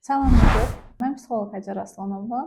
Salamlar, mən psixoloq Həcər Aslanova.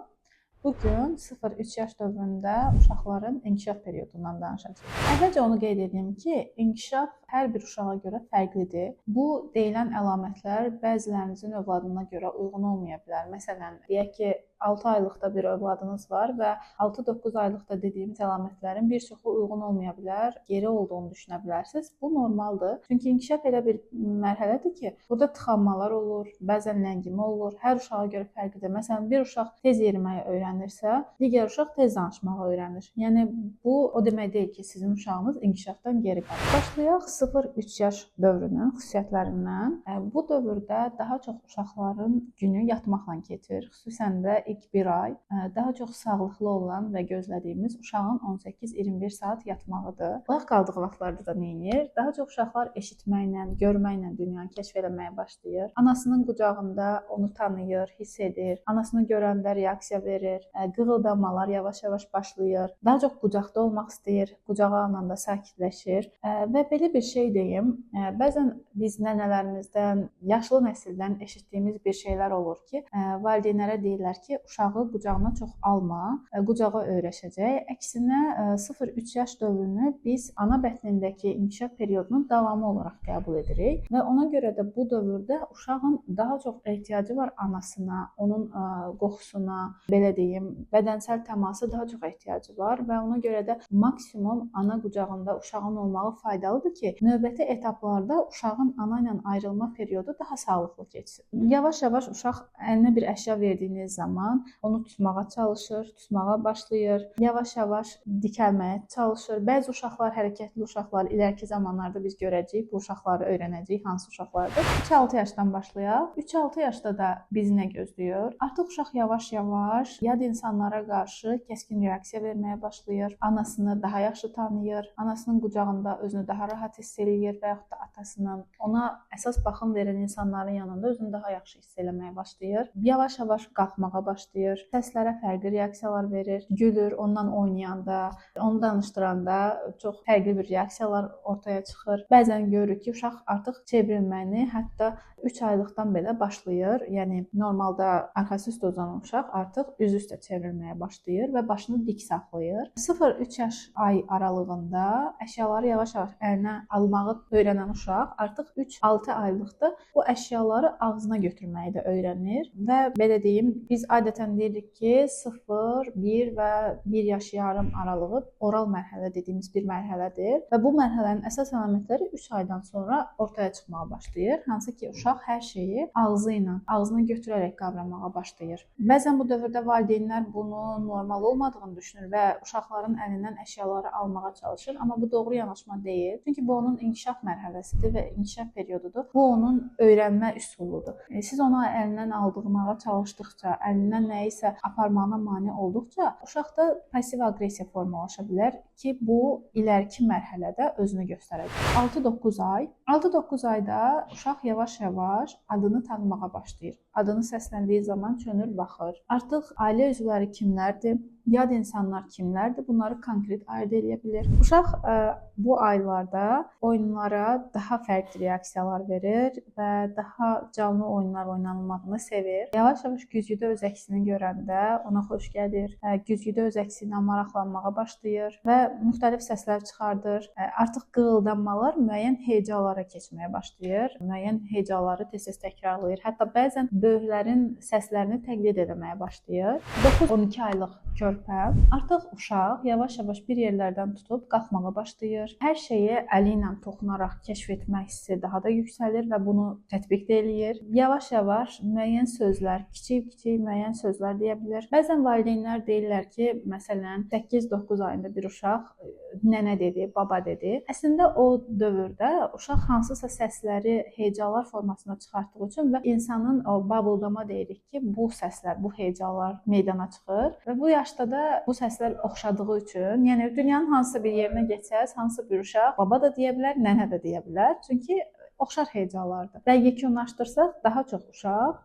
Bugün 0-3 yaş dövründə uşaqların inkişaf periyodundan danışacağıq. Əvvəlcə onu qeyd edeyim ki, inkişaf hər bir uşağa görə fərqlidir. Bu deyilən əlamətlər bəzilərinizin övladına görə uyğun olmaya bilər. Məsələn, deyək ki, 6 aylıqda bir övladınız var və 6-9 aylıqda dediyimiz əlamətlərin bir çoxu uyğun olmaya bilər, geri olduğunu düşünə bilərsiniz. Bu normaldır. Çünki inkişaf elə bir mərhələdir ki, burada tıxanmalar olur, bəzən ləngimə olur. Hər uşağa görə fərqlidir. Məsələn, bir uşaq tez yeriməyi öyrənirsə, digər uşaq tez danışmağı öyrənir. Yəni bu o demək deyil ki, sizin uşağınız inkişafdan geri qalır. Başlayaq 0-3 yaş dövrünün xüsusiyyətlərindən. Bu dövrdə daha çox uşaqların günü yatmaqla keçir. Xüsusən də ilk bir ay daha çox sağlıqlı olan və gözlədiyimiz uşağın 18-21 saat yatmağıdır. Ayaq qaldığı vaxtlarda da nə edir? Daha çox uşaqlar eşitməklə, görməklə dünyanı kəşf etməyə başlayır. Anasının qucağında onu tanıyır, hiss edir. Anasını görəndə reaksiya verir. Qığıldanmalar yavaş-yavaş başlayır. Daha çox qucaqda olmaq istəyir. Qucağa alanda sakitləşir. Və belə bir şey deyim, bəzən biz nənələrimizdən, yaşlı nəsildən eşitdiyimiz bir şeylər olur ki, valideynlərə deyirlər ki, uşağı qucağına çox alma, qucağa öyrəşəcək. Əksinə 0-3 yaş dövrünü biz ana bətnindəki inkişaf periyodunun davamı olaraq qəbul edirik və ona görə də bu dövrdə uşağın daha çox ehtiyacı var anasına, onun qoxusuna, belə deyim, bədənsəl təması daha çox ehtiyacı var və ona görə də maksimum ana qucağında uşağın olmağı faydalıdır ki, növbəti etaplarda uşağın ana ilə ayrılma periodu daha sağlıqlı keçsin. Yavaş-yavaş uşaq əlinə bir əşya verdiyiniz zaman onu tutmağa çalışır, tutmağa başlayır. Yavaş-yavaş dikəlməyə çalışır. Bəzi uşaqlar, hərəkətli uşaqlar iləriki zamanlarda biz görəcəyik, bu uşaqları öyrənəcəyik, hansı uşaqlardır. 3-6 yaşdan başlayaq. 3-6 yaşda da bizi nə gözləyir? Artıq uşaq yavaş-yavaş yad insanlara qarşı kəskin reaksiya verməyə başlayır. Anasını daha yaxşı tanıyır. Anasının qucağında özünü daha rahat hiss eləyir və yaxud da atasının, ona əsas baxım verən insanların yanında özünü daha yaxşı hiss eləməyə başlayır. Yavaş-yavaş qalxmağa başlayır. Səslərə fərqli reaksiyalar verir. Gülür, ondan oynayanda, onu danışdıranda çox fərqli bir reaksiyalar ortaya çıxır. Bəzən görürük ki, uşaq artıq çevrilməni hətta 3 aylıqdan belə başlayır. Yəni normalda arxası üstə uzanan uşaq artıq üzü üstə çevrilməyə başlayır və başını dik saxlayır. 0-3 yaş ay aralığında əşyaları yavaş-yavaş əlinə almağı öyrənən uşaq artıq 3-6 aylıqda bu əşyaları ağzına götürməyi də öyrənir və belə deyim, biz adətən deyirik ki, 0, 1 və 1 yaş yarım aralığı oral mərhələ dediyimiz bir mərhələdir və bu mərhələnin əsas əlamətləri 3 aydan sonra ortaya çıxmağa başlayır. Hansı ki, uşaq hər şeyi ağzı ilə, ağzına götürərək qavramağa başlayır. Bəzən bu dövrdə valideynlər bunun normal olmadığını düşünür və uşaqların əlindən əşyaları almağa çalışır, amma bu doğru yanaşma deyil. Çünki bu onun inkişaf mərhələsidir və inkişaf periodudur. Bu onun öyrənmə üsuludur. Siz ona əlindən aldırmağa çalışdıqca, əlindən nəyisə aparmağına mane olduqca uşaqda pasiv aqressiya formalaşa bilər ki, bu iləriki mərhələdə özünü göstərəcək. 6-9 ay. 6-9 ayda uşaq yavaş-yavaş adını tanımağa başlayır. Adını səsləndiyi zaman çönür, baxır. Artıq ailə üzvləri kimlərdir? Yad insanlar kimlərdir? Bunları konkret ayırd edə bilir. Uşaq bu aylarda oyunlara daha fərqli reaksiyalar verir və daha canlı oyunlar oynanılmağını sevir. Yavaş-yavaş güzgüdə öz əksini görəndə ona xoş gəlir. Güzgüdə öz əksi ilə maraqlanmağa başlayır və müxtəlif səslər çıxardır. Artıq qığıldanmalar müəyyən hecalara keçməyə başlayır. Müəyyən hecaları tez-tez təkrarlayır. Hətta bəzən böyüklərin səslərini təqlid etməyə başlayır. 9-12 aylıq körpə artıq uşaq yavaş-yavaş bir yerlərdən tutub qalxmağa başlayır. Hər şeyi əli ilə toxunaraq kəşf etmə hissi daha da yüksəlir və bunu tətbiq də eləyir. Yavaş-yavaş müəyyən sözlər, kiçik-kiçik müəyyən sözlər deyə bilər. Bəzən valideynlər deyirlər ki, məsələn 8-9 ayında bir uşaq nənə dedi, baba dedi. Əslində o dövrdə uşaq hansısa səsləri hecalar formasına çıxartdığı üçün və insanın o babuldama deyirik ki, bu səslər, bu hecalar meydana çıxır və bu yaşda da bu səslər oxşadığı üçün, yəni dünyanın hansısa bir yerinə getsəz, hansısa bir uşaq baba da deyə bilər, nənə də deyə bilər. Çünki oxşar hecalardır. Və yekunlaşdırsaq daha çox uşaq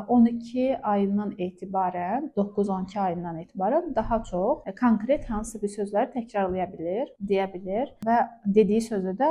12 ayından etibarən, 9-12 ayından etibarən daha çox konkret hansısa bir sözləri təkrarlaya bilir, deyə bilir və dediyi sözü də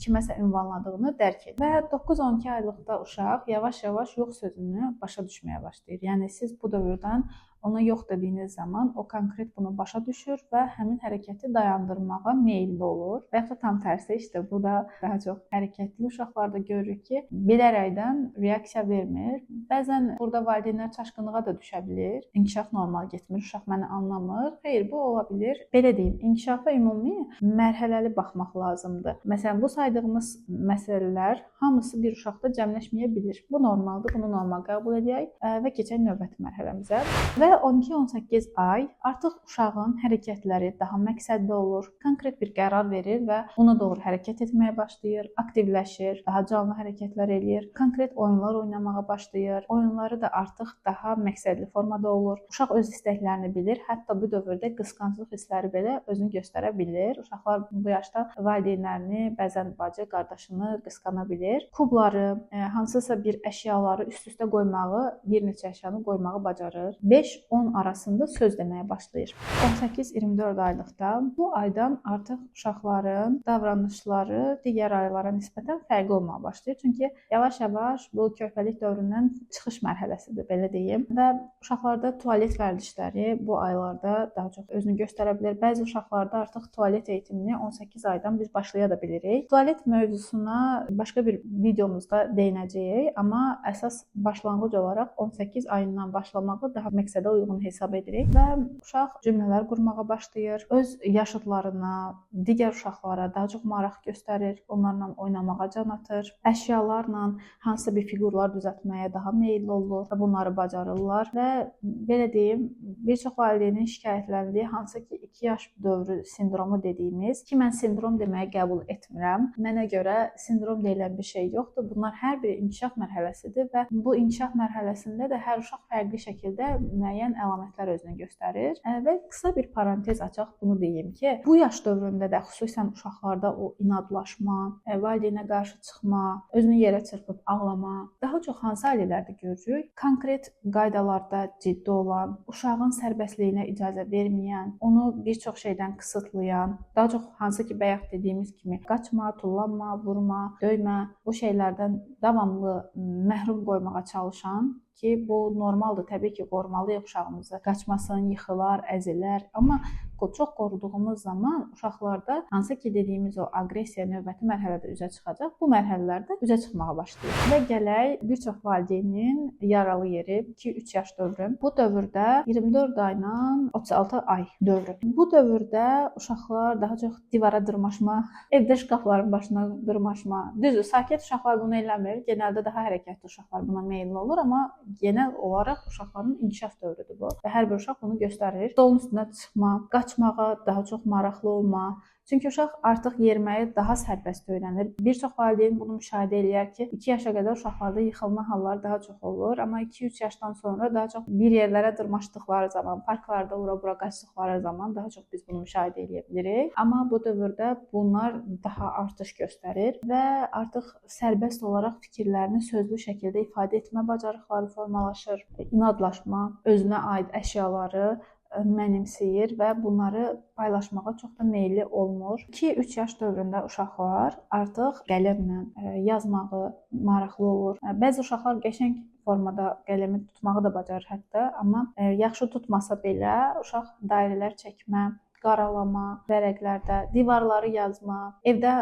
kiməsə ünvanladığını dərk edir. Və 9-12 aylıqda uşaq yavaş-yavaş yox sözünü başa düşməyə başlayır. Yəni siz bu dövrdən ona yox dediyiniz zaman o konkret bunu başa düşür və həmin hərəkəti dayandırmağa meylli olur. Və ya da tam tərsi, işte bu da daha çox hərəkətli uşaqlarda görürük ki, bilərəkdən reaksiya vermir. Bəzən burada valideynlər çaşqınlığa da düşə bilir. İnkişaf normal getmir, uşaq məni anlamır. Xeyr, bu ola bilir. Belə deyim, inkişafa ümumi mərhələli baxmaq lazımdır. Məsələn, bu saydığımız məsələlər hamısı bir uşaqda cəmləşməyə bilir. Bu normaldır, bunu normal qəbul edək və keçək növbəti mərhələmizə. Və 12-18 ay artıq uşağın hərəkətləri daha məqsədli olur. Konkret bir qərar verir və ona doğru hərəkət etməyə başlayır, aktivləşir, daha canlı hərəkətlər eləyir, konkret oyunlar oynamağa başlayır. Oyunları da artıq daha məqsədli formada olur. Uşaq öz istəklərini bilir. Hətta bu dövrdə qısqanclıq hissləri belə özünü göstərə bilir. Uşaqlar bu yaşda valideynlərini, bəzən bacı, qardaşını qısqana bilir. Kubları, hansısa bir əşyaları üst-üstə qoymağı, bir neçə əşyanı qoymağı bacarır. 5-10 arasında söz deməyə başlayır. 18-24 aylıqda bu aydan artıq uşaqların davranışları digər aylara nisbətən fərqli olmağa başlayır. Çünki yavaş-yavaş bu körpəlik dövründən çıxış mərhələsidir, belə deyim. Və uşaqlarda tualet vərdişləri bu aylarda daha çox özünü göstərə bilər. Bəzi uşaqlarda artıq tualet eğitimini 18 aydan biz başlaya da bilirik. Tualet mövzusuna başqa bir videomuzda değinəcəyik, amma əsas başlanğıc olaraq 18 ayından başlamağı daha məqsədə uyğun hesab edirik və uşaq cümlələr qurmağa başlayır. Öz yaşıdlarına, digər uşaqlara daha çox maraq göstərir, onlarla oynamağa can atır. Əşyalarla hansısa bir fiqurlar düzəltməyə daha meylli olur və bunları bacarırlar və belə deyim, bir çox valideynin şikayətləndiyi hansı ki 2 yaş dövrü sindromu dediyimiz, ki mən sindrom deməyə qəbul etmirəm. Mənə görə sindrom deyilən bir şey yoxdur. Bunlar hər biri inkişaf mərhələsidir və bu inkişaf mərhələsində də hər uşaq fərqli şəkildə müəyyən əlamətlər özünü göstərir. Və qısa bir parantez açaq, bunu deyim ki, bu yaş dövründə də xüsusən uşaqlarda o inadlaşma, valideynə qarşı çıxma, özünü yerə çırpıb ağlama daha çox hansı ailələrdə görürük? Konkret qaydalarda ciddi olan, uşağın sərbəstliyinə icazə verməyən, onu bir çox şeydən kısıtlayan, daha çox hansı ki bayaq dediyimiz kimi qaçma, tullanma, vurma, döymə, bu şeylərdən davamlı məhrum qoymağa çalışan ki, bu normaldır. Təbii ki, qorumalıyıq uşağımızı. Qaçmasın, yıxılar, əzilər. Amma çox qoruduğumuz zaman uşaqlarda hansı ki dediyimiz o aqressiya növbəti mərhələdə üzə çıxacaq. Bu mərhələlərdə üzə çıxmağa başlayır. Və gələk bir çox valideynin yaralı yeri 2-3 yaş dövrü. Bu dövrdə 24 ayla 36 ay dövrü. Bu dövrdə uşaqlar daha çox divara dırmaşma, evdə şkafların başına dırmaşma. Düzdür, sakit uşaqlar bunu eləmir. Genəldə daha hərəkətli uşaqlar buna meylli olur, amma genel olaraq uşaqların inkişaf dövrüdür bu. Və hər bir uşaq bunu göstərir. Stolun üstünə çıxma, qaçmağa daha çox maraqlı olma. Çünki uşaq artıq yeriməyi daha sərbəst öyrənir. Bir çox valideyn bunu müşahidə eləyər ki, 2 yaşa qədər uşaqlarda yıxılma halları daha çox olur. Amma 2-3 yaşdan sonra daha çox bir yerlərə dırmaşdıqları zaman, parklarda ora-bura qaçdıqları zaman daha çox biz bunu müşahidə edə bilirik. Amma bu dövrdə bunlar daha artış göstərir və artıq sərbəst olaraq fikirlərini sözlü şəkildə ifadə etmə bacarıqları formalaşır. İnadlaşma, özünə aid əşyaları mənimsəyir və bunları paylaşmağa çox da meylli olmur. 2-3 yaş dövründə uşaqlar artıq qələmlə yazmağı maraqlı olur. Bəzi uşaqlar qəşəng formada qələmi tutmağı da bacarır hətta, amma yaxşı tutmasa belə uşaq dairələr çəkmə, qaralama, vərəqlərdə divarları yazma, evdə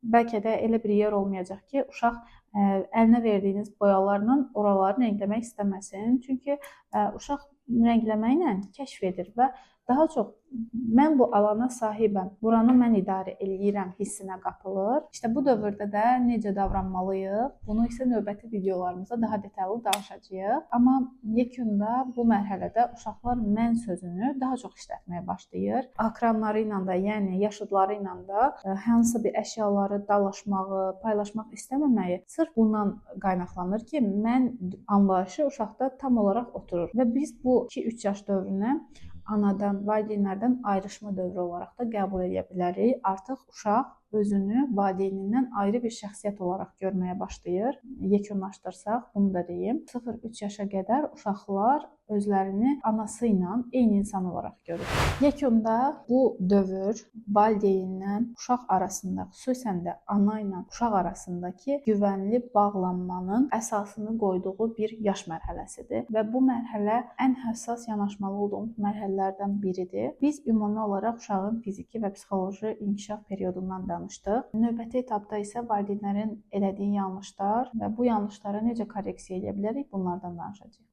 bəlkə də elə bir yer olmayacaq ki, uşaq əlinə verdiyiniz boyalarla oraları rəngləmək istəməsin. Çünki uşaq rəngləməklə kəşf edir və daha çox mən bu alana sahibəm, buranı mən idarə eləyirəm hissinə qapılır. İşte bu dövrdə də necə davranmalıyıq? Bunu isə növbəti videolarımızda daha detallı danışacağıq. Amma yekunda bu mərhələdə uşaqlar mən sözünü daha çox işlətməyə başlayır. Akranları ilə də, yəni yaşıdları ilə də hansısa bir əşyaları dalaşmağı, paylaşmaq istəməməyi sırf bundan qaynaqlanır ki, mən anlayışı uşaqda tam olaraq oturur. Və biz bu 2-3 yaş dövrünə anadan, valideynlərdən ayrışma dövrü olaraq da qəbul edə bilərik. Artıq uşaq özünü valideynindən ayrı bir şəxsiyyət olaraq görməyə başlayır. Yekunlaşdırsaq, bunu da deyim. 0-3 yaşa qədər uşaqlar özlərini anası ilə eyni insan olaraq görür. Yekunda bu dövr valideyndən uşaq arasında, xüsusən də ana ilə uşaq arasındakı güvənli bağlanmanın əsasını qoyduğu bir yaş mərhələsidir və bu mərhələ ən həssas yanaşmalı olduğumuz mərhələlərdən biridir. Biz ümumi olaraq uşağın fiziki və psixoloji inkişaf periyodundan danışdıq. Növbəti etapda isə valideynlərin elədiyi yanlışlar və bu yanlışları necə korreksiya edə bilərik, bunlardan danışacağıq.